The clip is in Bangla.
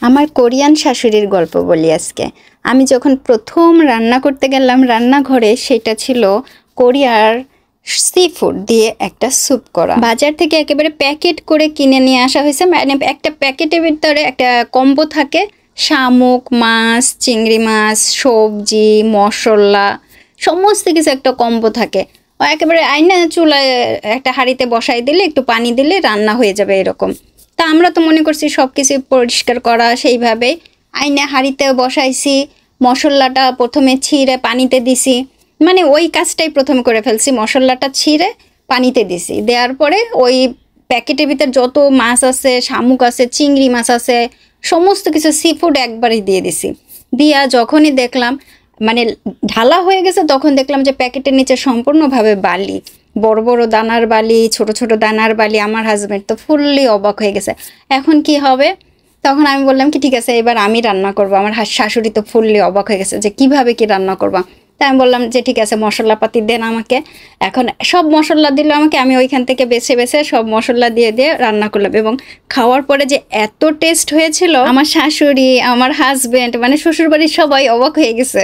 আমার কোরিয়ান শাশুড়ির গল্প বলি আজকে। আমি যখন প্রথম রান্না করতে গেলাম রান্নাঘরে, সেটা ছিল কোরিয়ার সি ফুড দিয়ে একটা স্যুপ করা। বাজার থেকে একেবারে প্যাকেট করে কিনে নিয়ে আসা হয়েছে। মানে একটা প্যাকেটের ভিতরে একটা কম্বো থাকে, শামুক মাছ, চিংড়ি মাছ, সবজি, মশলা, সমস্ত কিছু একটা কম্বো থাকে। ও একেবারে আইনা চুলায় একটা হাঁড়িতে বসাই দিলে, একটু পানি দিলে রান্না হয়ে যাবে এরকম। তা আমরা তো মনে করছি সব কিছু পরিষ্কার করা, সেইভাবে আইনে হাঁড়িতে বসাইছি। মশলাটা প্রথমে ছিঁড়ে পানিতে দিছি, মানে ওই কাজটাই প্রথমে করে ফেলছি। মশলাটা ছিঁড়ে পানিতে দিছি, দেওয়ার পরে ওই প্যাকেটের ভিতর যত মাছ আছে, শামুক আছে, চিংড়ি মাছ আছে, সমস্ত কিছু সি ফুড একবারই দিয়ে দিছি। দিয়া যখনই দেখলাম মানে ঢালা হয়ে গেছে, তখন দেখলাম যে প্যাকেটের নিচে সম্পূর্ণভাবে বালি, বড় বড় দানার বালি, ছোট ছোট দানার বালি। আমার হাজব্যান্ড তো ফুললি অবাক হয়ে গেছে, এখন কি হবে? তখন আমি বললাম কি ঠিক আছে, এবার আমি রান্না করবো। আমার শাশুড়ি তো ফুললি অবাক হয়ে গেছে যে কিভাবে কি রান্না করবা। তাই আমি বললাম যে ঠিক আছে, মশলাপাতি দেন আমাকে। এখন সব মশলা দিল আমাকে, আমি ওইখান থেকে বেছে বেছে সব মশলা দিয়ে দিয়ে রান্না করলাম। এবং খাওয়ার পরে যে এত টেস্ট হয়েছিল, আমার শাশুড়ি, আমার হাজব্যান্ড, মানে শ্বশুরবাড়ির সবাই অবাক হয়ে গেছে।